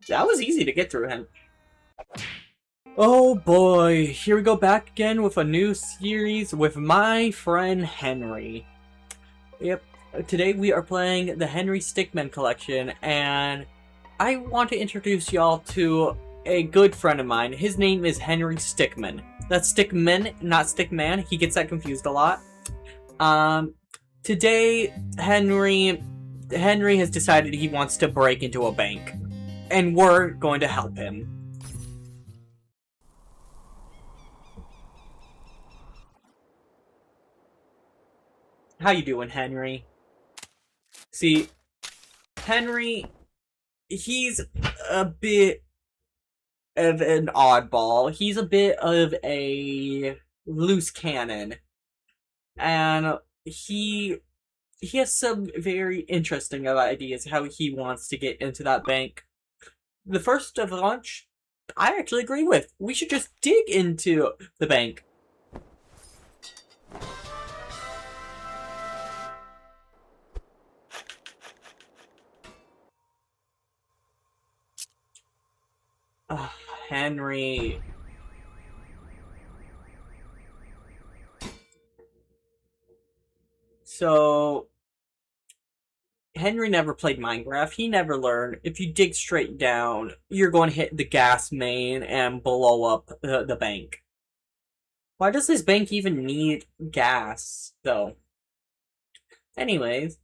That was easy to get through him. Oh boy, here we go back again with a new series with my friend Henry. Yep, today we are playing the Henry Stickmin Collection, and I want to introduce y'all to a good friend of mine. His name is Henry Stickmin. That's Stickmin, not Stickman. He gets that confused a lot. Today, Henry has decided he wants to break into a bank, and we're going to help him. How you doing, Henry? See, Henry, he's a bit of an oddball. He's a bit of a loose cannon. And he has some very interesting ideas how he wants to get into that bank. The first of launch, I actually agree with. We should just dig into the bank. Henry. So, Henry never played Minecraft. He never learned. If you dig straight down, you're going to hit the gas main and blow up the bank. Why does this bank even need gas, though? Anyways,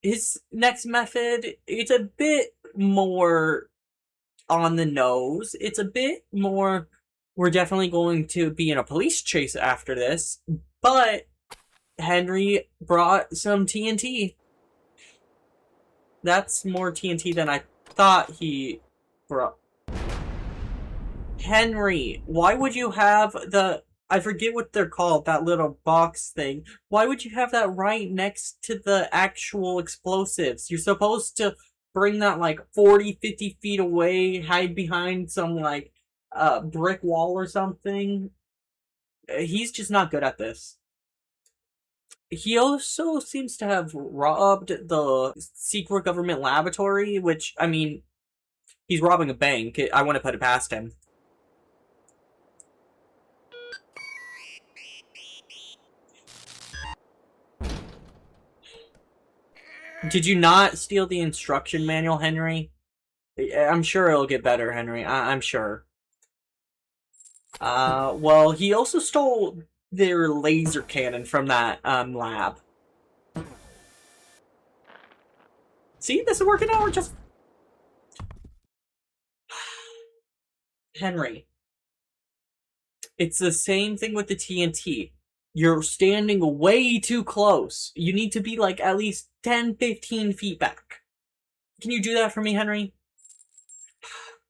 his next method, it's a bit more on the nose. It's a bit more, we're definitely going to be in a police chase after this, but Henry brought some TNT. That's more TNT than I thought he brought. Henry, why would you have I forget what they're called, that little box thing. Why would you have that right next to the actual explosives? You're supposed to bring that like 40, 50 feet away, hide behind some like brick wall or something. He's just not good at this. He also seems to have robbed the secret government laboratory, which, I mean, he's robbing a bank. I want to put it past him. Did you not steal the instruction manual, Henry? I'm sure it'll get better, Henry. I'm sure. Well, he also stole their laser cannon from that, lab. See, this is working out. We're just... Henry. It's the same thing with the TNT. You're standing way too close. You need to be like at least 10, 15 feet back. Can you do that for me, Henry?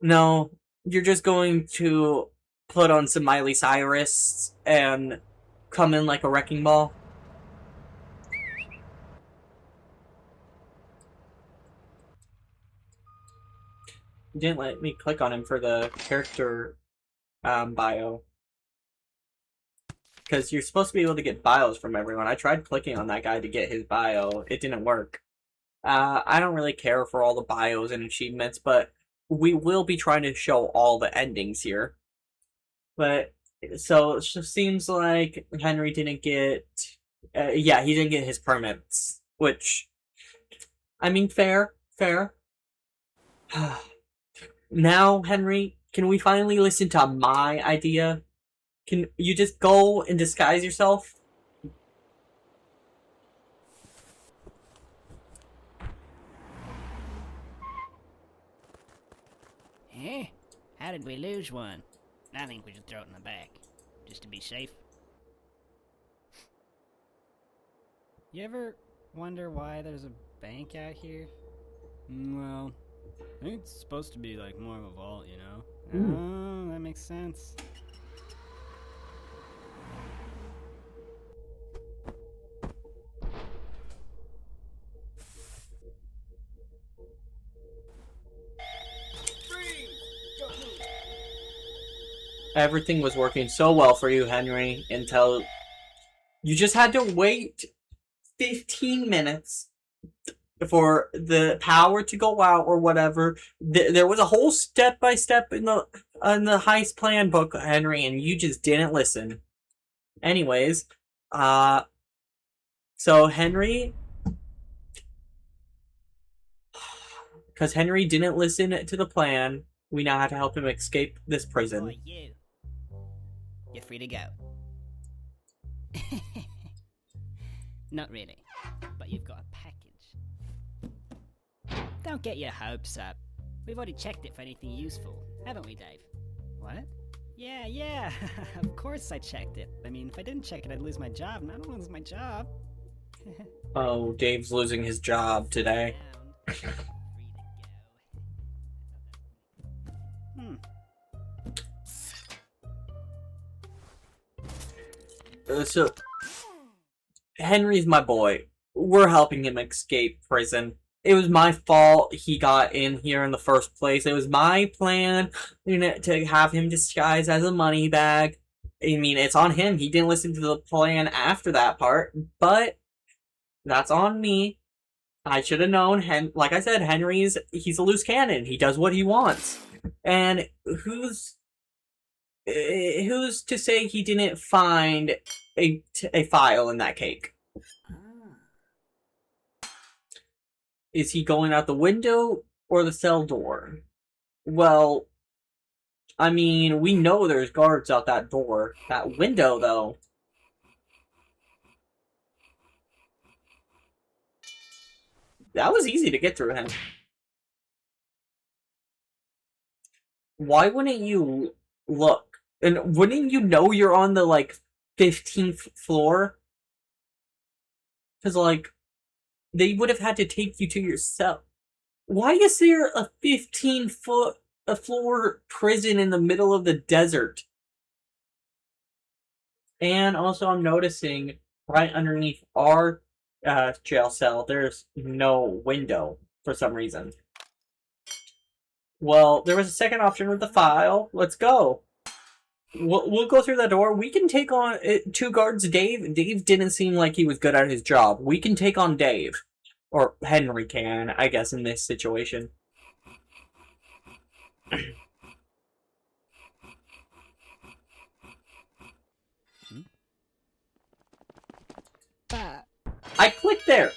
No, you're just going to put on some Miley Cyrus and come in like a wrecking ball. You didn't let me click on him for the character bio. Because you're supposed to be able to get bios from everyone. I tried clicking on that guy to get his bio. It didn't work. I don't really care for all the bios and achievements, but we will be trying to show all the endings here. But, so, it just seems like Henry didn't get... yeah, he didn't get his permits. Which, I mean, fair. Now, Henry, can we finally listen to my idea? Can you just go and disguise yourself? Eh? How did we lose one? I think we should throw it in the back, just to be safe. You ever wonder why there's a bank out here? Well, I think it's supposed to be like more of a vault, you know? Oh, that makes sense. Everything was working so well for you, Henry, until you just had to wait 15 minutes for the power to go out or whatever. There was a whole step-by-step in the heist plan book, Henry, and you just didn't listen. Anyways, so Henry, because Henry didn't listen to the plan, we now have to help him escape this prison. Boy, you're free to go. Not really, but you've got a package. Don't get your hopes up. We've already checked it for anything useful, haven't we, Dave? What? Yeah. Of course I checked it. I mean, if I didn't check it, I'd lose my job, and I don't want to lose my job. Oh, Dave's losing his job today. Free to go. So, Henry's my boy. We're helping him escape prison. It was my fault he got in here in the first place. It was my plan, to have him disguised as a money bag. I mean, it's on him. He didn't listen to the plan after that part, but that's on me. I should have known. Like I said, he's a loose cannon. He does what he wants. And who's to say he didn't find a file in that cake? Is he going out the window or the cell door? Well, I mean, we know there's guards out that door. That window, though. That was easy to get through him. Why wouldn't you look? And wouldn't you know you're on the, 15th floor? Because, they would have had to take you to your cell. Why is there a 15-floor prison in the middle of the desert? And also, I'm noticing right underneath our jail cell, there's no window for some reason. Well, there was a second option with the file. Let's go. We'll go through that door. We can take on 2 guards. Dave didn't seem like he was good at his job. We can take on Dave. Or Henry can, I guess, in this situation. I clicked there!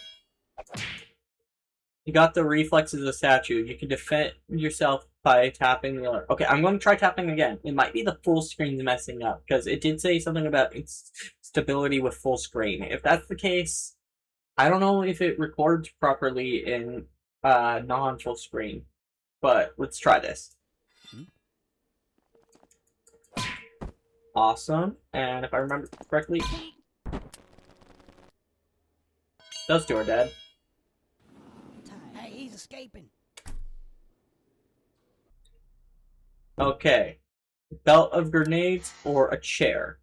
You got the reflexes of a statue. You can defend yourself by tapping the alert. Okay, I'm going to try tapping again. It might be the full screen messing up, because it did say something about its stability with full screen. If that's the case, I don't know if it records properly in non-full screen, but let's try this. Awesome, and if I remember correctly, those 2 are dead. Hey, he's escaping. Okay. Belt of grenades or a chair?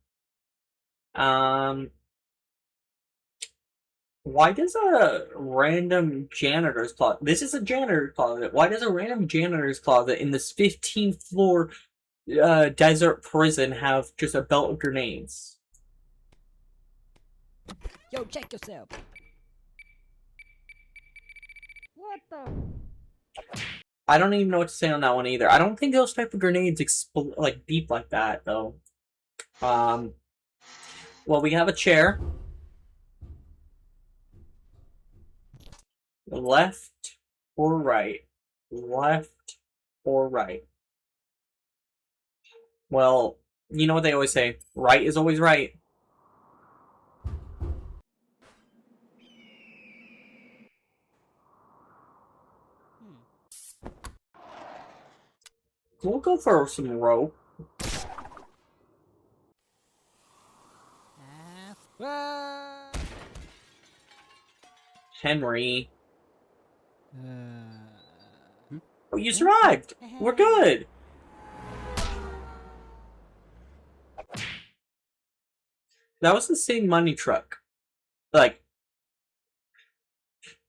Why does a random janitor's closet... This is a janitor's closet. Why does a random janitor's closet in this 15th floor desert prison have just a belt of grenades? Yo, check yourself. What the? I don't even know what to say on that one either. I don't think those type of grenades beep like that, though. Well, we have a chair. Left or right? Left or right? Well, you know what they always say. Right is always right. We'll go for some rope. Henry. Oh, you survived! We're good! That was the same money truck.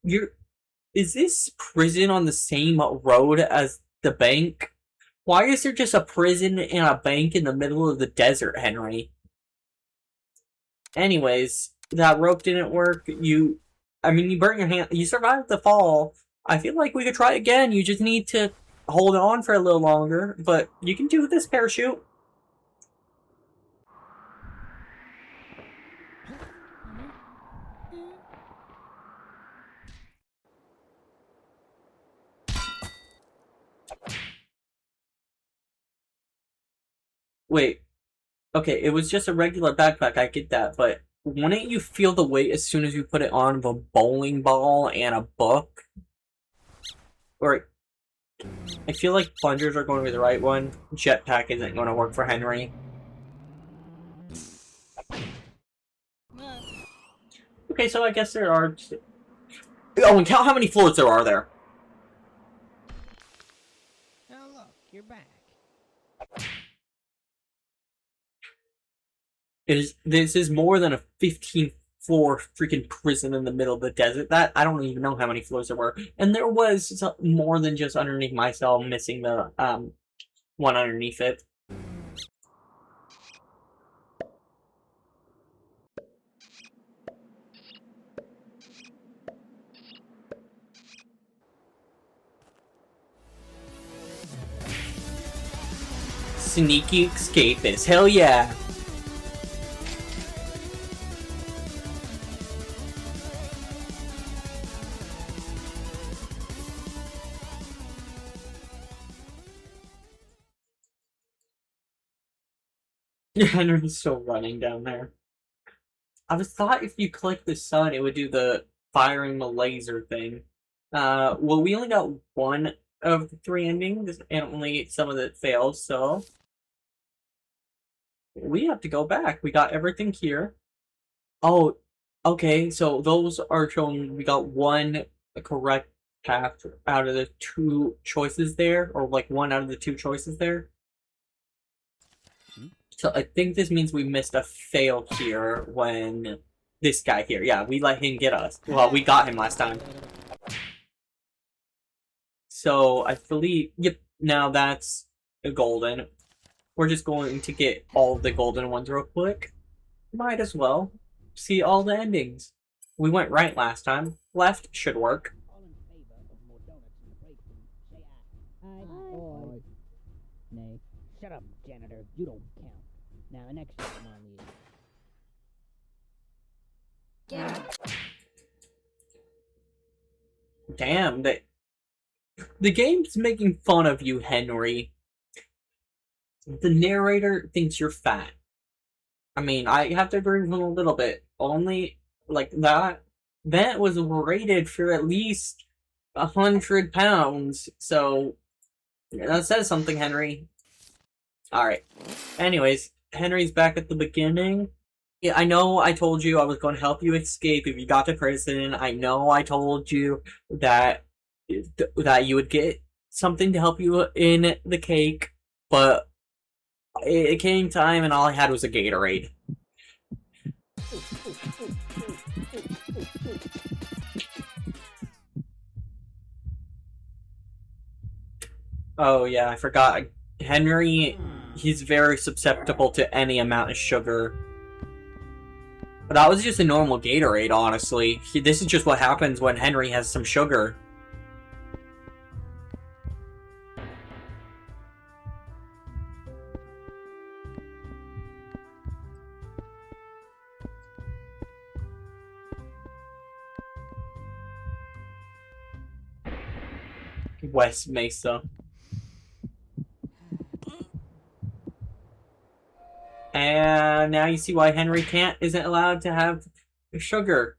Is this prison on the same road as the bank? Why is there just a prison and a bank in the middle of the desert, Henry? Anyways, that rope didn't work. I mean, you burnt your hand. You survived the fall. I feel like we could try again. You just need to hold on for a little longer. But you can do this parachute. Wait. Okay, it was just a regular backpack. I get that, but wouldn't you feel the weight as soon as you put it on of a bowling ball and a book? Or I feel like plungers are going to be the right one. Jetpack isn't going to work for Henry. Okay, so I guess there are. Oh, and count how many floors there are there. Oh look, you're back. This is more than a 15-floor freaking prison in the middle of the desert. That I don't even know how many floors there were, and there was more than just underneath my cell, missing the one underneath it. Sneaky escapist, hell yeah! Henry's still running down there. I was thought if you click the sun, it would do the firing the laser thing. Well, we only got one of the 3 endings, and only some of it failed, so we have to go back. We got everything here. Oh, okay, so those are showing we got one correct path out of the 2 choices there, or like 1 out of the 2 choices there. So I think this means we missed a fail here when this guy here. Yeah, we let him get us. Well, we got him last time. So I believe, yep, now that's a golden. We're just going to get all the golden ones real quick. Might as well see all the endings. We went right last time. Left should work. All in favor of more donuts in the break room, say aye. Aye. Nay. Shut up, janitor. You don't count. Now, an extra one on you. Damn, the game's making fun of you, Henry. The narrator thinks you're fat. I mean, I have to agree with him a little bit. Only, like, that was rated for at least 100 pounds, so that says something, Henry. Alright. Anyways, Henry's back at the beginning. Yeah, I know I told you I was going to help you escape if you got to prison. I know I told you that you would get something to help you in the cake, but it came time and all I had was a Gatorade. Oh yeah, I forgot. Henry, he's very susceptible to any amount of sugar. But that was just a normal Gatorade, honestly. This is just what happens when Henry has some sugar. West Mesa. And now you see why Henry isn't allowed to have sugar.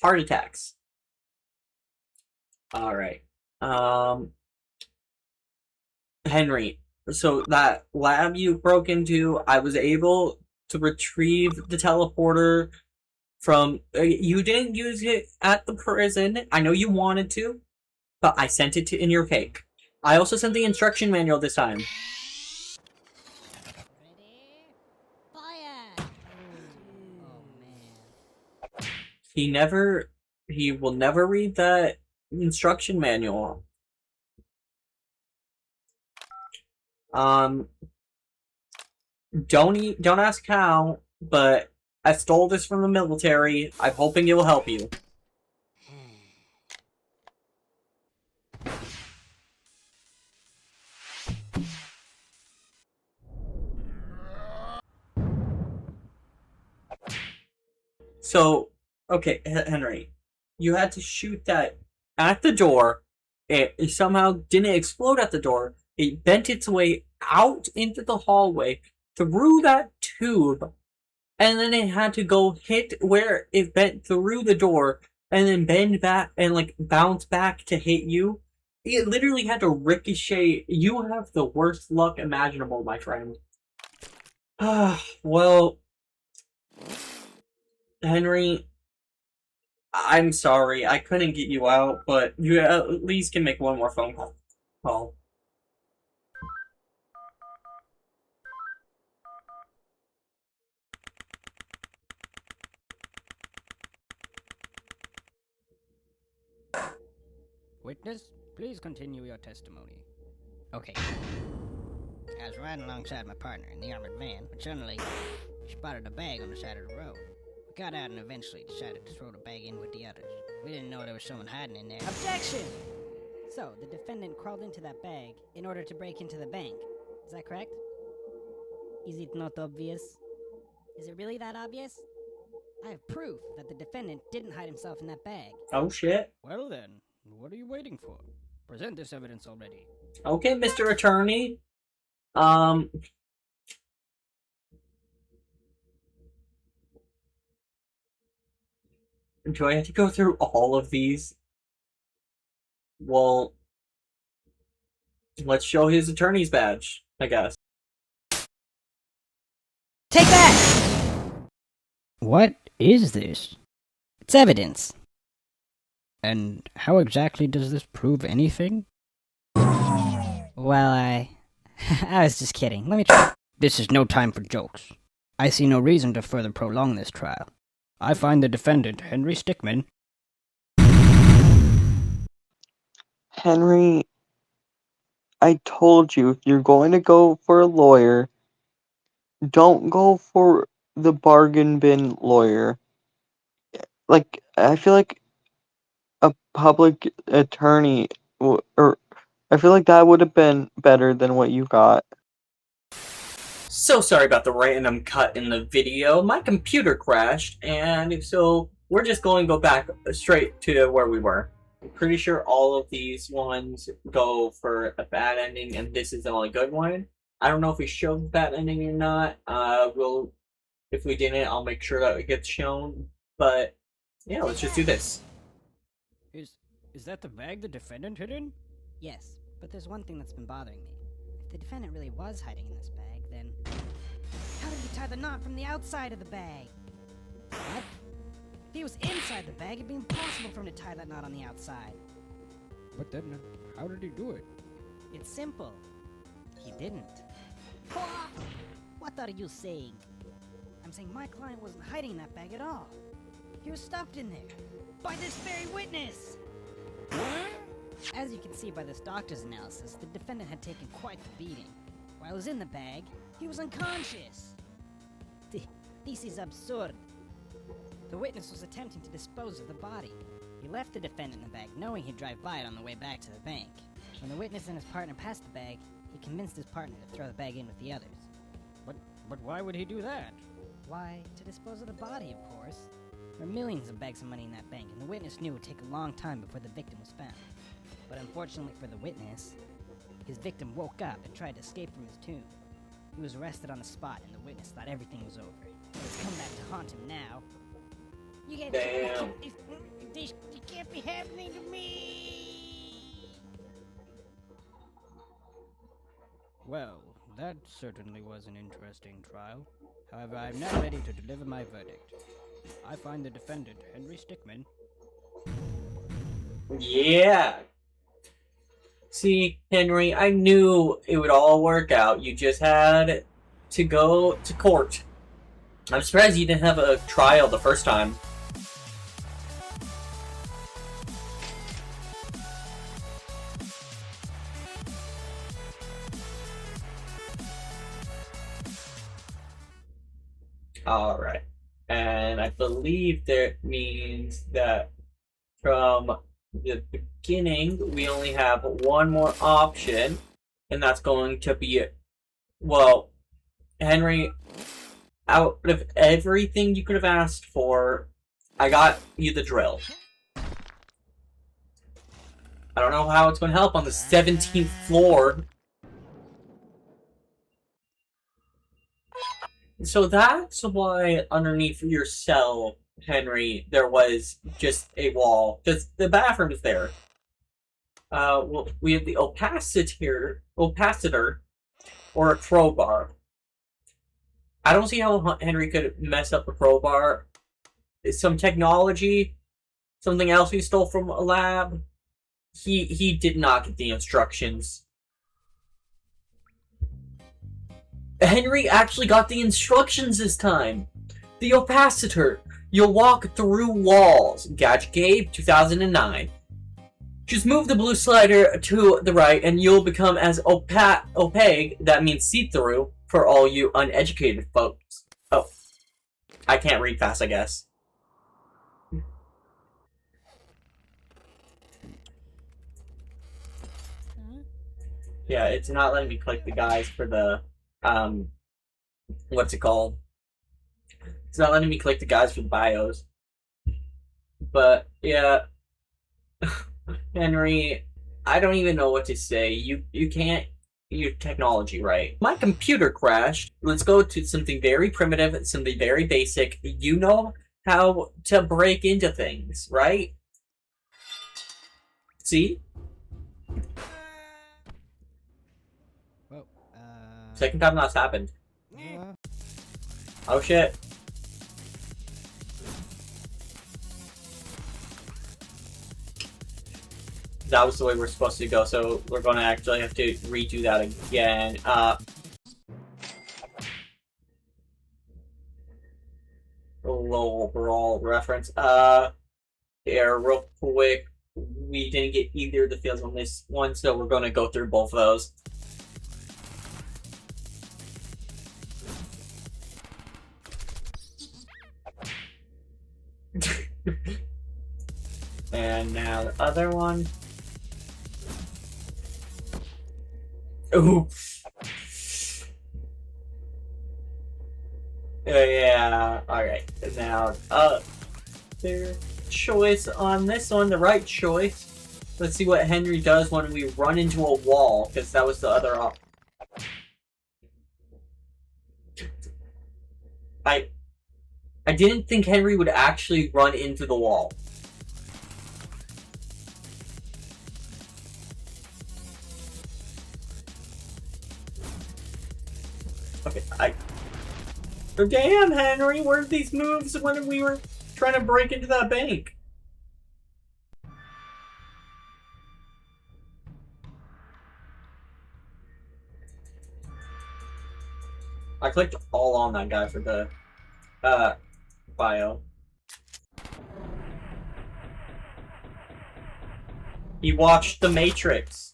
Heart attacks. Alright. Henry, so that lab you broke into, I was able to retrieve the teleporter from... you didn't use it at the prison. I know you wanted to, but I sent it in your cake. I also sent the instruction manual this time. Ready? Fire! Oh, man. He will never read that instruction manual. Don't ask how, but I stole this from the military. I'm hoping it will help you. So, okay, Henry, you had to shoot that at the door. It somehow didn't explode at the door. It bent its way out into the hallway through that tube, and then it had to go hit where it bent through the door, and then bend back and like bounce back to hit you. It literally had to ricochet. You have the worst luck imaginable, my friend. Well, Henry, I'm sorry, I couldn't get you out, but you at least can make one more phone call. Witness, please continue your testimony. Okay. I was riding alongside my partner in the armored van, but suddenly, she spotted a bag on the side of the road. We got out and eventually decided to throw the bag in with the others. We didn't know there was someone hiding in there. Objection! So, the defendant crawled into that bag in order to break into the bank. Is that correct? Is it not obvious? Is it really that obvious? I have proof that the defendant didn't hide himself in that bag. Oh shit. Well then, what are you waiting for? Present this evidence already. Okay, Mr. Attorney. Do I have to go through all of these? Well, let's show his attorney's badge, I guess. Take that! What is this? It's evidence. And how exactly does this prove anything? Well, I was just kidding. Let me try. This is no time for jokes. I see no reason to further prolong this trial. I find the defendant, Henry Stickmin. Henry, I told you, if you're going to go for a lawyer, don't go for the bargain bin lawyer. Like, I feel like a public attorney, or I feel like that would have been better than what you got. So sorry about the random cut in the video. My computer crashed, and so we're just going to go back straight to where we were. I'm pretty sure all of these ones go for a bad ending, and this is the only good one. I don't know if we showed the bad ending or not. If we didn't, I'll make sure that it gets shown. But yeah, let's just do this. Is that the bag the defendant hid in? Yes, but there's one thing that's been bothering me. If the defendant really was hiding in this bag, then how did he tie the knot from the outside of the bag? What? If he was inside the bag, it'd be impossible for him to tie that knot on the outside. But then, how did he do it? It's simple. He didn't. What are you saying? I'm saying my client wasn't hiding in that bag at all. He was stuffed in there. By this very witness! As you can see by this doctor's analysis, the defendant had taken quite the beating. While he was in the bag, he was unconscious. This is absurd. The witness was attempting to dispose of the body. He left the defendant in the bag, knowing he'd drive by it on the way back to the bank. When the witness and his partner passed the bag, he convinced his partner to throw the bag in with the others. But why would he do that? Why, to dispose of the body, of course. There were millions of bags of money in that bank, and the witness knew it would take a long time before the victim was found. But unfortunately for the witness, his victim woke up and tried to escape from his tomb. He was arrested on the spot, and the witness thought everything was over. But it's come back to haunt him now. You can't. Damn. This can't be happening to me. Well, that certainly was an interesting trial. However, I am now ready to deliver my verdict. I find the defendant, Henry Stickmin. Yeah. See, Henry, I knew it would all work out. You just had to go to court. I'm surprised you didn't have a trial the first time. Alright. And I believe that means that from the beginning, we only have one more option, and that's going to be, well, Henry, out of everything you could have asked for, I got you the drill. I don't know how it's going to help on the 17th floor. So that's why underneath your cell, Henry, there was just a wall. Because the bathroom is there. Well, we have the opacitor, or a crowbar. I don't see how Henry could mess up a crowbar. Some technology, something else he stole from a lab. He did not get the instructions. Henry actually got the instructions this time. The opacitor. You'll walk through walls. Gadget Gabe, 2009. Just move the blue slider to the right and you'll become as opaque, that means see-through, for all you uneducated folks. Oh. I can't read fast, I guess. Yeah, it's not letting me click the guys for the, what's it called? It's not letting me click the guys for the bios. But, yeah. Henry, I don't even know what to say. You can't use technology right. My computer crashed. Let's go to something very primitive, something very basic. You know how to break into things, right? See? Whoa, Second time that's happened. Oh shit. That was the way we're supposed to go, so we're gonna actually have to redo that again. A little overall reference. Yeah, real quick. We didn't get either of the fields on this one, so we're gonna go through both of those. And now the other one. Ooh. Yeah, alright. Now, their choice on this one, the right choice. Let's see what Henry does when we run into a wall, because that was the other option. I didn't think Henry would actually run into the wall. Okay, oh, damn, Henry, where's these moves when we were trying to break into that bank? I clicked all on that guy for the, bio. He watched The Matrix.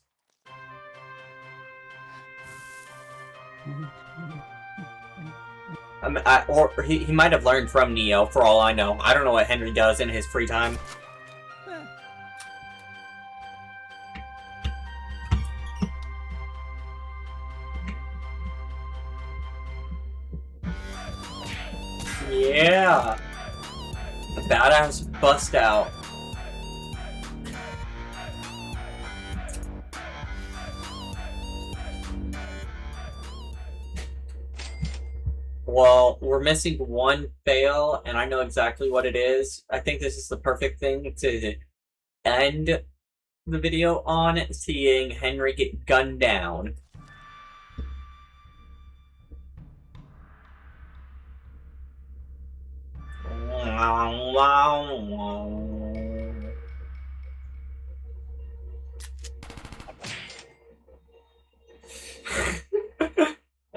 Or he might have learned from Neo, for all I know. I don't know what Henry does in his free time. Yeah! A badass bust out. Well, we're missing one fail, and I know exactly what it is. I think this is the perfect thing to end the video on, seeing Henry get gunned down.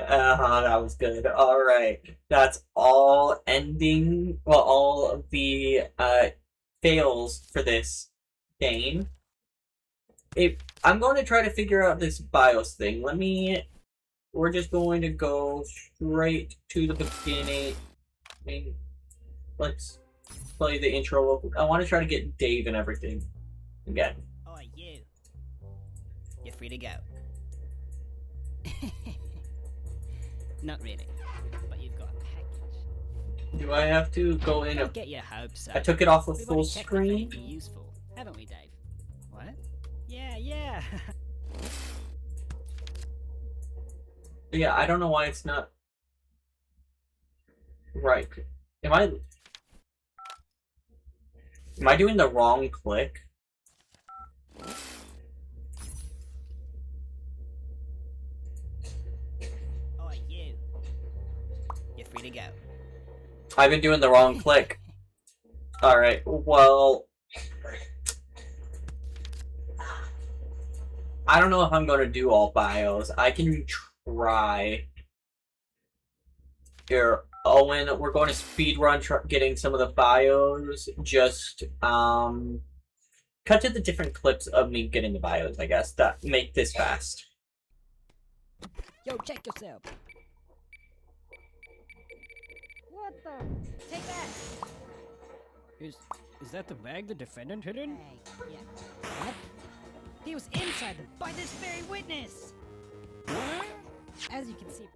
That was good. Alright. That's all ending, well, all of the, fails for this game. I'm going to try to figure out this BIOS thing. We're just going to go straight to the beginning. let's play the intro. I want to try to get Dave and everything again. Oh, you. You're free to go. Not really, but you've got a package. Do I have to go in? Don't get your hopes up. I took it off of We've full already checked if screen. anything useful, haven't we, Dave? What? Yeah. Yeah, I don't know why it's not right. Am I doing the wrong click? Oh, you. You're free to go. I've been doing the wrong click. Alright, well... I don't know if I'm going to do all bios. I can try. Here, Owen, we're going to speedrun getting some of the bios. Just, cut to the different clips of me getting the bios, I guess, that make this fast. Yo, check yourself. What the? Take that. Is that the bag the defendant hid in? Hey, yeah. What? He was inside them by this very witness. As you can see.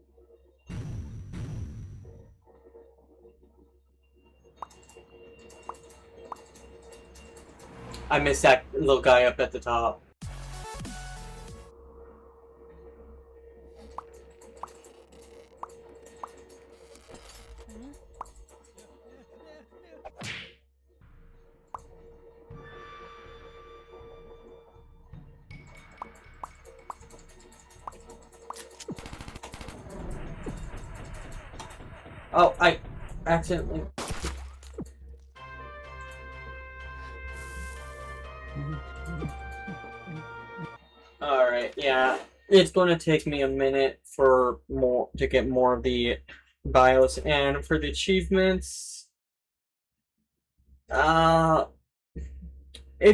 I missed that little guy up at the top. Oh, I accidentally... Alright, yeah. It's gonna take me a minute for to get more of the bios, and for the achievements... if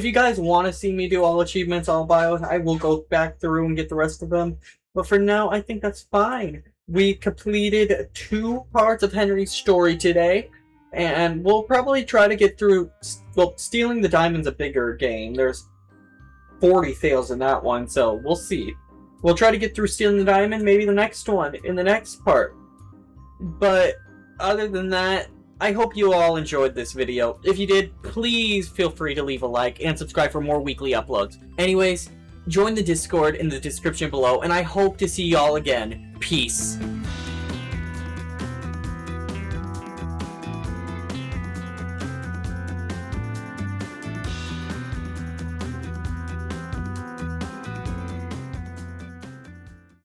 you guys want to see me do all achievements, all bios, I will go back through and get the rest of them. But for now, I think that's fine. We completed 2 parts of Henry's story today, and we'll probably try to get through... Well, stealing the diamond's a bigger game. There's 40 fails in that one, so we'll see. We'll try to get through stealing the diamond, maybe the next one, in the next part. But other than that, I hope you all enjoyed this video. If you did, please feel free to leave a like and subscribe for more weekly uploads. Anyways, join the Discord in the description below, and I hope to see y'all again. Peace.